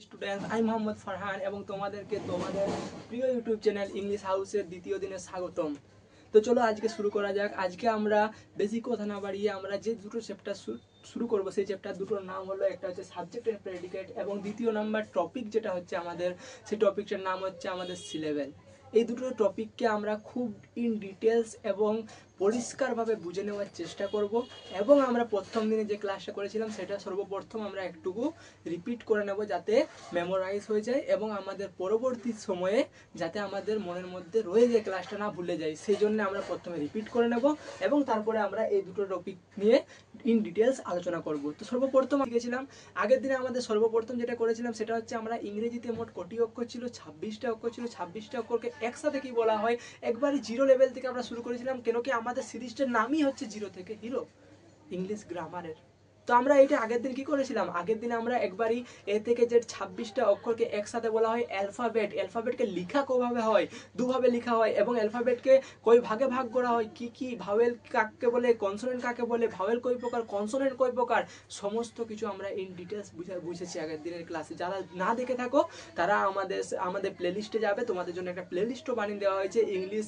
Students আমি মোহাম্মদ ফারহান এবং তোমাদেরকে তোমাদের প্রিয় ইউটিউব চ্যানেল ইংলিশ হাউসের দ্বিতীয় দিনে স্বাগতম। তো চলো আজকে শুরু করা যাক। আজকে আমরা বেশি কথা না বাড়িয়ে আমরা যে দুটো চ্যাপ্টার শুরু করব সেই চ্যাপ্টার দুটোর নাম হলো একটা হচ্ছে সাবজেক্ট এন্ড প্রেডিকেট এবং দ্বিতীয় নাম্বার টপিক যেটা হচ্ছে আমাদের সেই টপিকটার নাম হচ্ছে আমাদের সিলেবেল। এই দুটো টপিককে আমরা খুব ইন ডিটেলস এবং পরিষ্কারভাবে বুঝে নেওয়ার চেষ্টা করব এবং আমরা প্রথম দিনে যে ক্লাসটা করেছিলাম সেটা সর্বপ্রথম আমরা একটুকু রিপিট করে নেব যাতে মেমোরাইজ হয়ে যায় এবং আমাদের পরবর্তী সময়ে যাতে আমাদের মনের মধ্যে রয়ে যায়, ক্লাসটা না ভুলে যাই, সেই জন্য আমরা প্রথমে রিপিট করে নেব এবং তারপরে আমরা এই দুটো টপিক নিয়ে ইন ডিটেলস আলোচনা করব। তো সর্বপ্রথম শিখেছিলাম আগের দিনে আমাদের সর্বপ্রথম যেটা করেছিলাম সেটা হচ্ছে আমরা ইংরেজিতে মোট কোটি অক্ষর ছিল, 26টা অক্ষর ছিল। 26টা অক্ষরকে একসাথে কি বলা হয়, একবারে জিরো লেভেল থেকে আমরা শুরু করেছিলাম, কেন কি আমাদের সিরিজটার নামই হচ্ছে জিরো থেকে হিরো, ইংলিশ গ্রামারের। তো আমরা এটা আগের দিন কি করেছিলাম, আগের দিন আমরা একবারই এ থেকে যে 26টা অক্ষরকে একসাথে বলা হয় অ্যালফাবেট। অ্যালফাবেটকে লেখা কোভাবে হয়, দুভাবে লেখা হয় এবং অ্যালফাবেটকে কই ভাগে ভাগ করা হয়, কি কি ভাওয়েল কাকে বলে, কনসোনেন্ট কাকে বলে, ভাওয়েল কই প্রকার, কনসোনেন্ট কই প্রকার, সমস্ত কিছু আমরা ইন ডিটেলস বুঝেছি আগের দিনের ক্লাসে। যারা না দেখে থাকো তারা আমাদের প্লেলিস্টে যাবে, তোমাদের জন্য একটা প্লেলিস্টও বানিয়ে দেওয়া হয়েছে ইংলিশ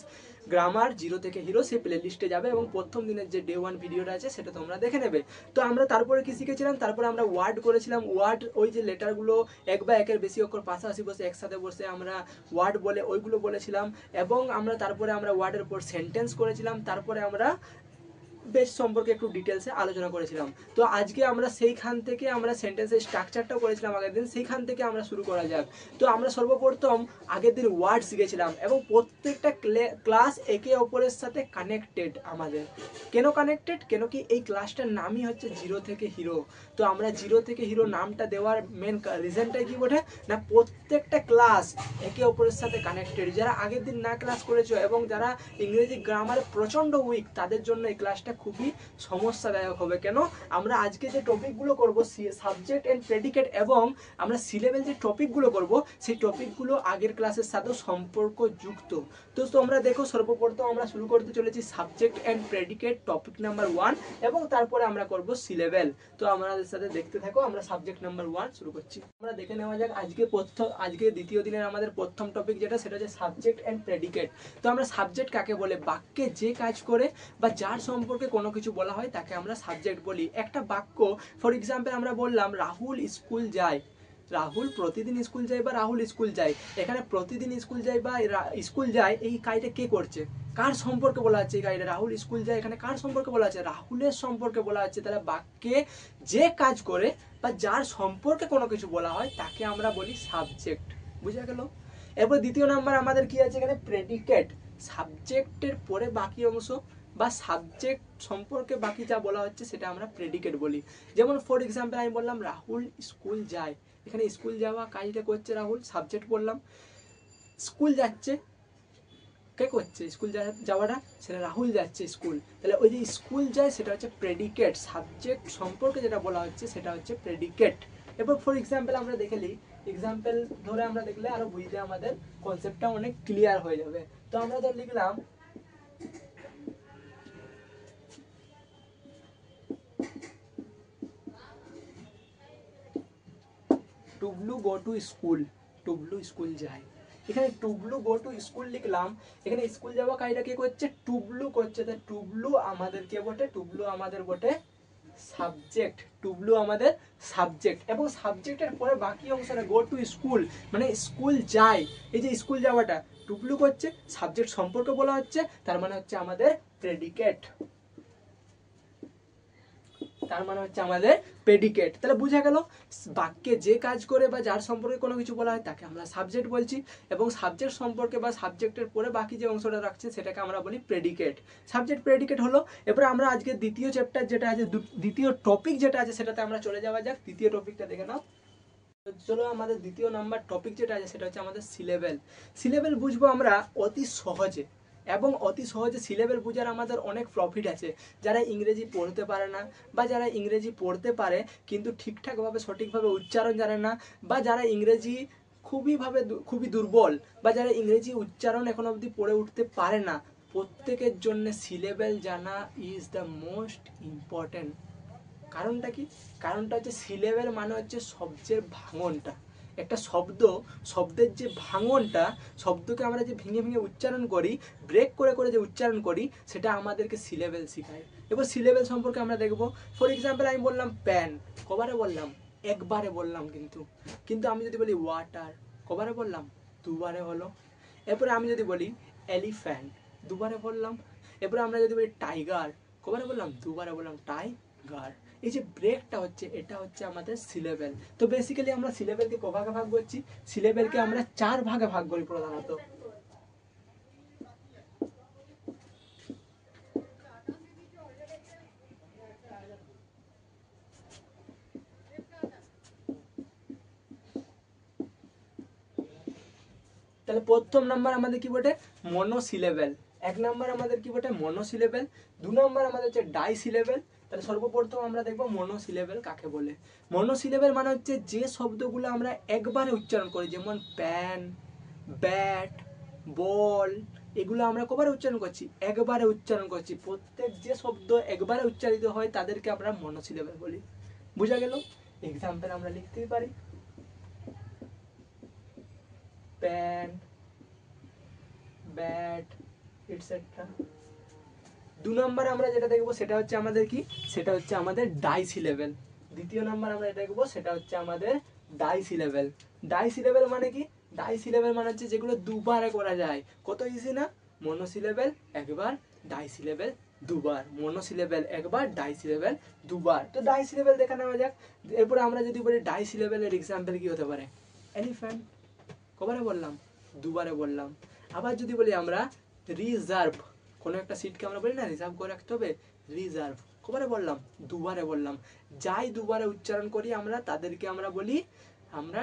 গ্রামার জিরো থেকে হিরো, সেই প্লেলিস্টে যাবে এবং প্রথম দিনের যে ডে 1 ভিডিওটা আছে সেটা তোমরা দেখে নেবে। তো আমরা তারপরে কি শিখেছিলাম, তারপরে আমরা ওয়ার্ড করেছিলাম। ওয়ার্ড ওই যে লেটারগুলো এক বা একের বেশি অক্ষর পাশাপাশি বসে একসাথে বসে আমরা ওয়ার্ড বলে ওইগুলো বলেছিলাম এবং আমরা তারপরে আমরা ওয়ার্ডের উপর সেন্টেন্স করেছিলাম। তারপরে আমরা বেশ সম্পর্কে একটু ডিটেলসে আলোচনা করেছিলাম। তো আজকে আমরা সেইখান থেকে আমরা সেন্টেন্সের স্ট্রাকচারটাও করেছিলাম আগের দিন, সেইখান থেকে আমরা শুরু করা যাক। তো আমরা সর্বপ্রথম আগের দিন ওয়ার্ড শিখেছিলাম এবং প্রত্যেকটা ক্লাস একে অপরের সাথে কানেক্টেড আমাদের। কেন কানেক্টেড, কেন কি এই ক্লাসটার নামই হচ্ছে জিরো থেকে হিরো। তো আমরা জিরো থেকে হিরো নামটা দেওয়ার মেন রিজনটাই কি বটে না, প্রত্যেকটা ক্লাস একে অপরের সাথে কানেক্টেড। যারা আগের দিন না ক্লাস করেছো এবং যারা ইংরেজি গ্রামারে প্রচণ্ড উইক তাদের জন্য এই ক্লাসটা খুবই সমস্যাদায়ক হবে। কেন, আমরা আজকে যে টপিকগুলো করব সাবজেক্ট এন্ড প্রেডিকেট এবং আমরা সিলেবেল যে টপিকগুলো করব সেই টপিকগুলো আগের ক্লাসের সাথেও সম্পর্কযুক্ত। তো তোমরা দেখো সর্বপ্রথম আমরা শুরু করতে চলেছি subject and predicate topic number 1 এবং তারপরে আমরা করব সিলেবেল। তো আমাদের সাথে দেখতে থাকো, আমরা সাবজেক্ট নাম্বার 1 শুরু করছি। আমরা দেখে নেওয়া যাক আজকে দ্বিতীয় দিনের আমাদের প্রথম টপিক যেটা, সেটা হচ্ছে সাবজেক্ট এন্ড প্রেডিকেট। তো আমরা সাবজেক্ট কাকে বলে, বাক্যে যে কাজ করে বা যার সম্পর্কে কোনো কিছু বলা হয় তাকে আমরা সাবজেক্ট বলি। একটা বাক্য ফর এক্সাম্পল আমরা বললাম রাহুল স্কুল যায়, রাহুল প্রতিদিন স্কুল যায় বা রাহুল স্কুল যায়। এখানে প্রতিদিন স্কুল যায় বা স্কুল যায় এই কাজটা কে করছে, কার সম্পর্কে বলা হচ্ছে এই কাজটা, রাহুল স্কুল যায়, এখানে কার সম্পর্কে বলা হচ্ছে, রাহুলের সম্পর্কে বলা হচ্ছে। তাহলে বাক্যে যে কাজ করে বা যার সম্পর্কে কোনো কিছু বলা হয় তাকে আমরা বলি সাবজেক্ট। বুঝা গেল? এরপর দ্বিতীয় নাম্বার আমাদের কি আছে এখানে, প্রেডিকেট। সাবজেক্টের পরে বাকি অংশ বা সাবজেক্ট সম্পর্কে বাকি যা বলা হচ্ছে সেটা আমরা প্রেডিকেট বলি। যেমন ফর এক্সাম্পল আমি বললাম রাহুল স্কুল যায়, এখানে স্কুল যাওয়া কাজটা করছে রাহুল, সাবজেক্ট বললাম। স্কুল যাচ্ছে, কে করছে স্কুল যাওয়াটা, সেটা রাহুল যাচ্ছে স্কুল। তাহলে ওই যে স্কুল যায় সেটা হচ্ছে প্রেডিকেট, সাবজেক্ট সম্পর্কে যেটা বলা হচ্ছে সেটা হচ্ছে প্রেডিকেট। এরপর ফর এক্সাম্পল আমরা দেখে নিই, এক্সাম্পল ধরে আমরা দেখলে আরো বুঝতে আমাদের কনসেপ্টটা অনেক ক্লিয়ার হয়ে যাবে। তো আমরা ধর লিখলাম Tublu go to school, Tublu school যায়। এখানে টুবলু গো টু স্কুল লিখলাম, এখানে স্কুল যাওয়া কাজটা কে করছে, টুবলু করছে। তাই টুবলু আমাদের কে বটে, টুবলু আমাদের বটে সাবজেক্ট, টুবলু আমাদের সাবজেক্ট। এবং সাবজেক্টের পরে বাকি অংশটা গো টু স্কুল মানে স্কুল যায়, এই যে স্কুল যাওয়াটা টুবলু করছে, সাবজেক্ট সম্পর্কে বলা হচ্ছে, তার মানে হচ্ছে আমাদের প্রেডিকেট, তার মানে হচ্ছে আমাদের প্রেডিকেট। তাহলে বুঝা গেল, বাক্যে যে কাজ করে বা যার সম্পর্কে কোনো কিছু বলা হয় তাকে আমরা সাবজেক্ট বলছি এবং সাবজেক্ট সম্পর্কে বা সাবজেক্টের পরে বাকি যে অংশটা রাখছে সেটাকে আমরা বলি প্রেডিকেট। সাবজেক্ট প্রেডিকেট হলো। এরপরে আমরা আজকে দ্বিতীয় চ্যাপ্টার যেটা আছে, দ্বিতীয় টপিক যেটা আছে সেটাতে আমরা চলে যাওয়া যাক। দ্বিতীয় টপিকটা দেখে নাও। চলো আমাদের দ্বিতীয় নাম্বার টপিক যেটা আছে সেটা হচ্ছে আমাদের সিলেবেল। সিলেবেল বুঝবো আমরা অতি সহজে এবং অতি সহজে সিলেবেল বুঝার আমাদের অনেক প্রফিট আছে। যারা ইংরেজি পড়তে পারে না বা যারা ইংরেজি পড়তে পারে কিন্তু ঠিকঠাকভাবে সঠিকভাবে উচ্চারণ জানে না, বা যারা ইংরেজি খুবই দুর্বল, বা যারা ইংরেজি উচ্চারণ এখন অবধি পড়ে উঠতে পারে না, প্রত্যেকের জন্য সিলেবেল জানা ইজ দ্য মোস্ট ইম্পর্টেন্ট। কারণটা কি, কারণটা হচ্ছে সিলেবেল মানে হচ্ছে সবচেয়ে ভাঙনটা। একটা শব্দের যে ভাঙনটা, শব্দকে আমরা যে ভেঙে ভেঙে উচ্চারণ করি, ব্রেক করে করে যে উচ্চারণ করি, সেটা আমাদেরকে সিলেবেল শেখায়। এবার সিলেবেল সম্পর্কে আমরা দেখব। ফর এক্সাম্পল আমি বললাম প্যান, কবারে বললাম? একবারে বললাম। কিন্তু আমি যদি বলি ওয়াটার, কবারে বললাম? দুবারে হলো। এরপরে আমি যদি বলি এলিফ্যান্ট, দুবারে বললাম। এরপরে আমরা যদি বলি টাইগার, কবারে বললাম? দুবারে বললাম, টাইগার। এই যে ব্রেকটা হচ্ছে, এটা হচ্ছে আমাদের সিলেবেল। তো বেসিক্যালি আমরা সিলেবেলকে ক ভাগে ভাগ করছি? সিলেবেলকে আমরা 4 ভাগে ভাগ করি প্রধানত। তাহলে প্রথম নাম্বার আমাদের কি বটে? মনোসিলেবেল। 1 নাম্বার আমাদের কি বটে? মনোসিলেবেল। 2 নাম্বার আমাদের হচ্ছে ডাইসিলেবেল। তাহলে সর্বপ্রথম আমরা দেখব মনোসিলেবেল কাকে বলে। মনোসিলেবেল মানে হচ্ছে যে শব্দগুলো আমরা একবারে উচ্চারণ করি, যেমন প্যান, ব্যাট, বল, এগুলো আমরা কবারে উচ্চারণ করছি? একবারে উচ্চারণ করছি। প্রত্যেক যে শব্দ একবারে উচ্চারিত হয় তাদেরকে আমরা মনোসিলেবেল বলি। বুঝা গেল? এক্সাম্পল আমরা লিখতেই পারি, প্যান, ব্যাট, এটসেট্রা। 2 নম্বরে আমরা যেটা দেখবো সেটা হচ্ছে আমাদের কি? সেটা হচ্ছে আমাদের ডাইসিলেবেল। দ্বিতীয় নাম্বার আমরা যেটা দেখবো সেটা হচ্ছে আমাদের ডাইসিলেবেল। ডাইসিলেবেল মানে কি? ডাইসিলেবেল মানে হচ্ছে যেগুলো দুবারে করা যায়। কত ইজি না? মনোসিলেবেল একবার, ডাইসিলেবেল দুবার। মনোসিলেবেল একবার, ডাইসিলেবেল দুবার। তো ডাইসিলেবেল দেখা নেওয়া যাক। এরপরে আমরা যদি বলি ডাইসিলেবেলের এক্সাম্পল কি হতে পারে? এলিফ্যান্ট, কবারে বললাম? দুবারে বললাম। আবার যদি বলি আমরা রিজার্ভ, কোনো একটা সিটকে আমরা বলি না রিজার্ভ করে রাখতে হবে, রিজার্ভ, কবারে বললাম? দুবারে বললাম। যাই দুবারে উচ্চারণ করি আমরা তাদেরকে আমরা বলি আমরা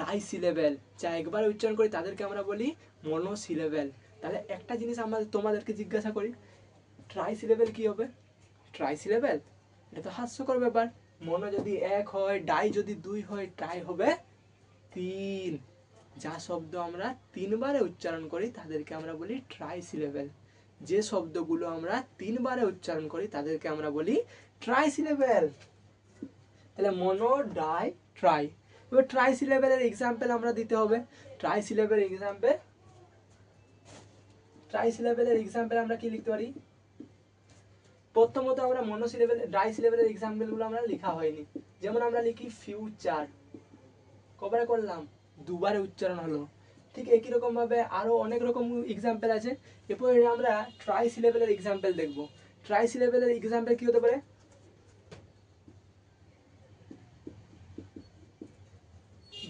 ডাইসিলেবেল। যা একবারে উচ্চারণ করি তাদেরকে আমরা বলি মনোসিলেবেল। তাহলে একটা জিনিস আমরা তোমাদেরকে জিজ্ঞাসা করি, ট্রাইসিলেবেল কি হবে? ট্রাইসিলেবেল, এটা তো হাস্যকর ব্যাপার। মনো যদি 1 হয়, ডাই যদি 2 হয়, ট্রাই হবে 3। যা শব্দ আমরা 3 বারে উচ্চারণ করি তাদেরকে আমরা বলি ট্রাইসিলেবেল। যে শব্দগুলো আমরা 3 বারে উচ্চারণ করি তাদেরকে আমরা বলি ট্রাইসিলেবেল। তাহলে মনো, ডাই, ট্রাই। এবার ট্রাইসিলেবেলের এক্সাম্পল আমরা দিতে হবে। ট্রাইসিলেবেলের এক্সাম্পল আমরা কি লিখতে পারি? প্রথমত আমরা মনোসিলেবেল, ডাইসিলেবেলের এক্সাম্পলগুলো আমরা লেখা হয়নি। যেমন আমরা লিখি ফিউচার, কবারে করলাম? দুবারে উচ্চারণ হলো। ঠিক একই রকম ভাবে আরো অনেক রকম এক্সাম্পল আছে। এরপরে আমরা ট্রাইসিলেবেলের এক্সাম্পল দেখব। ট্রাইসিলেবেলের এক্সাম্পল কি হতে পারে?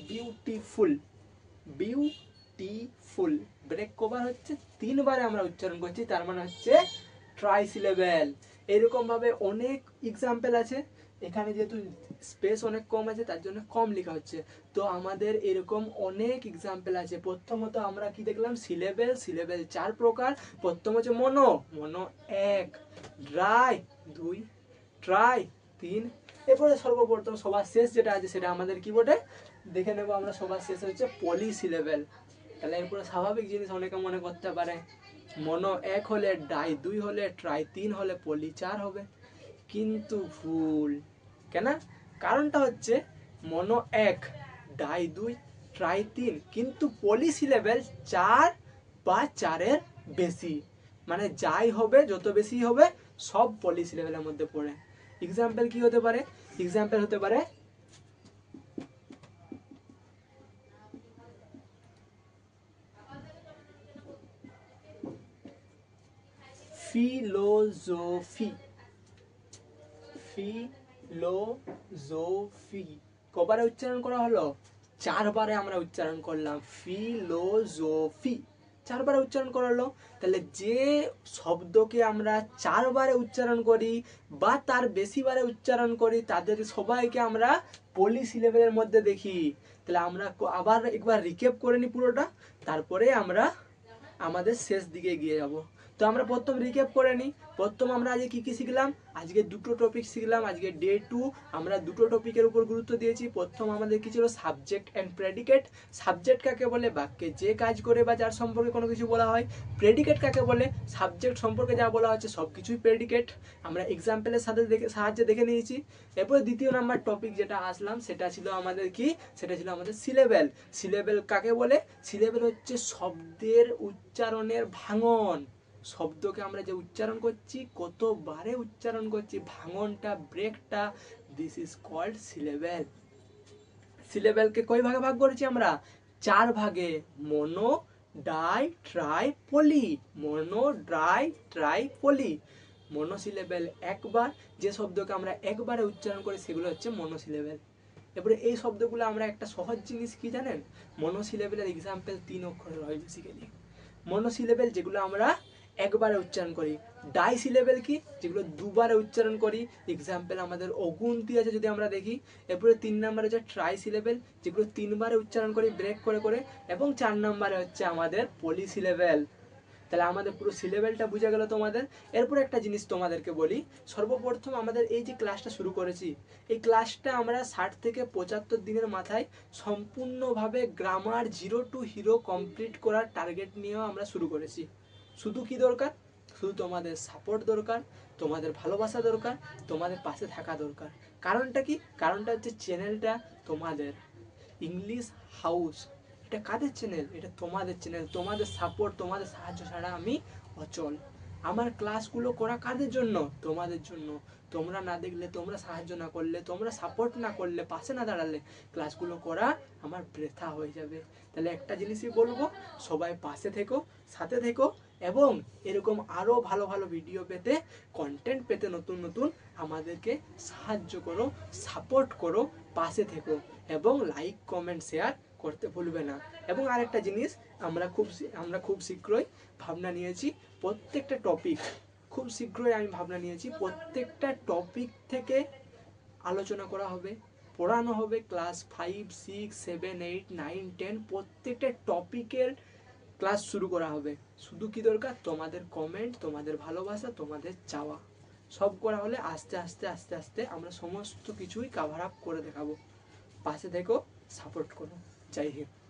Beautiful, beautiful. ব্রেক কভার হচ্ছে 3 বারে আমরা উচ্চারণ করছি, তার মানে হচ্ছে ট্রাইসিলেবেল। এরকম ভাবে অনেক এক্সাম্পল আছে। এখানে যেহেতু স্পেস অনেক কম আছে তার জন্য কম লেখা হচ্ছে। তো আমাদের এরকম অনেক এক্সাম্পল আছে। প্রথমত আমরা কি দেখলাম? সিলেবেল। সিলেবেল 4 প্রকার। প্রথম হচ্ছে মনো, মনো 1, ড্রাই 2, ট্রাই 3। এরপরে সর্বপ্রথম সবার শেষ যেটা আছে সেটা আমাদের কি বটে? দেখে নেব আমরা। সবার শেষ হচ্ছে পলিসিলেবেল। তাহলে এরপরে স্বাভাবিক জিনিস অনেকে মনে করতে পারে মনো 1 হলে, ডাই 2 হলে, ট্রাই 3 হলে, পলি 4 হবে। কিন্তু ভুল। কেন? কারণটা হচ্ছে মনো 1, ডাই 2, ট্রাই 3, কিন্তু পলিসিলেবেল 4 বা 4-এর বেশি। মানে যাই হবে, যত বেশি হবে সব পলিসিলেবেলের মধ্যে পড়ে। এক্সাম্পল কি হতে পারে? এক্সাম্পল হতে পারে ফিলোজফি, ফিলোজফি। কবারে উচ্চারণ করা হলো? 4 বারে আমরা উচ্চারণ করলাম ফিলোজফি। 4 বারে উচ্চারণ করা হলো। তাহলে যে শব্দকে আমরা 4 বারে উচ্চারণ করি বা তার বেশি বারে উচ্চারণ করি তাদের সবাইকে আমরা পলিসিলেবেলের মধ্যে দেখি। তাহলে আমরা আবার একবার রিক্যাপ করে নিই পুরোটা, তারপরে আমরা আমাদের শেষ দিকে গিয়ে যাব। তো আমরা প্রথম রিক্যাপ করে নিই। প্রথম আমরা আজকে কি কি শিখলাম, আজকে দুটো টপিক শিখলাম। আজকে ডে 2 আমরা দুটো টপিকের উপর গুরুত্ব দিয়েছি। প্রথম আমাদের কি ছিল, সাবজেক্ট অ্যান্ড প্রেডিকেট। সাবজেক্ট কাকে বলে, বাক্যে যে কাজ করে বা যার সম্পর্কে কোনো কিছু বলা হয়। প্রেডিকেট কাকে বলে, সাবজেক্ট সম্পর্কে যা বলা হচ্ছে সব কিছুই প্রেডিকেট। আমরা এক্সাম্পলের সাহায্যে দেখে নিয়েছি। এরপরে দ্বিতীয় নাম্বার টপিক যেটা আসলাম সেটা ছিল আমাদের কি, সেটা ছিল আমাদের সিলেবেল। সিলেবেল কাকে বলে, সিলেবেল হচ্ছে শব্দের উচ্চারণের ভাঙন। শব্দকে আমরা যে উচ্চারণ করছি, কতবারে উচ্চারণ করছি, ভাঙনটা, ব্রেকটা, দিস ইজ কল্ড সিলেবেল। সিলেবেলকে কয় ভাগে ভাগ করেছি আমরা, 4 ভাগে। মনো, ডাই, ট্রাই, পলি। মনো, ডাই, ট্রাই, পলি। মনোসিলেবেল একবার, যে শব্দকে আমরা একবারে উচ্চারণ করি সেগুলো হচ্ছে মনোসিলেবেল। এবারে এই শব্দগুলো আমরা একটা সহজ জিনিস কি জানেন, মনোসিলেবেলের এক্সাম্পল 3 অক্ষরের হয় বেসিক্যালি। মনোসিলেবেল যেগুলো আমরা একবারে উচ্চারণ করি। ডাই সিলেবেল কি, যেগুলো দুবারে উচ্চারণ করি। এক্সাম্পল আমাদের অগুন্তি আছে যদি আমরা দেখি। এরপরে 3 নম্বরে হচ্ছে ট্রাই সিলেবেল, যেগুলো 3বারে উচ্চারণ করি ব্রেক করে করে। এবং 4 নম্বরে হচ্ছে আমাদের পলি সিলেবেল। তাহলে আমাদের পুরো সিলেবেলটা বুঝে গেল তোমাদের। এরপর একটা জিনিস তোমাদেরকে বলি, সর্বপ্রথম আমাদের এই যে ক্লাসটা শুরু করেছি, এই ক্লাসটা আমরা 60 থেকে 75 দিনের মাথায় সম্পূর্ণভাবে গ্রামার 0 টু হিরো কমপ্লিট করার টার্গেট নিয়েও আমরা শুরু করেছি। শুধু কি দরকার, শুধু তোমাদের সাপোর্ট দরকার, তোমাদের ভালোবাসা দরকার, তোমাদের পাশে থাকা দরকার। কারণটা কি, কারণটা হচ্ছে চ্যানেলটা তোমাদের, ইংলিশ হাউস। এটা কাদের চ্যানেল, এটা তোমাদের চ্যানেল। তোমাদের সাপোর্ট, তোমাদের সাহায্য ছাড়া আমি অচল। আমার ক্লাসগুলো করা কাদের জন্য, তোমাদের জন্য। তোমরা না দেখলে, তোমরা সাহায্য না করলে, তোমরা সাপোর্ট না করলে, পাশে না দাঁড়ালে ক্লাসগুলো করা আমার বৃথা হয়ে যাবে। তাহলে একটা জিনিসই বলবো, সবাই পাশে থেকো, সাথে থেকো, এবং এরকম আরও ভালো ভালো ভিডিও পেতে, কন্টেন্ট পেতে, নতুন নতুন আমাদেরকে সাহায্য করো, সাপোর্ট করো, পাশে থেকো, এবং লাইক, কমেন্ট, শেয়ার করতে ভুলবে না। এবং আরেকটা জিনিস, আমরা খুব শীঘ্রই ভাবনা নিয়েছি, প্রত্যেকটা টপিক খুব শীঘ্রই আমি ভাবনা নিয়েছি, প্রত্যেকটা টপিক থেকে আলোচনা করা হবে, পড়ানো হবে। ক্লাস 5, 6, 7, 8, 9, 10 প্রত্যেকটা টপিকের ক্লাস শুরু করা হবে। শুধু কি দরকার, তোমাদের কমেন্ট, তোমাদের ভালোবাসা, তোমাদের চাওয়া। সব করা হলে আস্তে আস্তে আস্তে আস্তে আমরা সমস্ত কিছুই কভার আপ করে দেখাবো। পাশে থেকো, সাপোর্ট করো। জয় হিন্দ।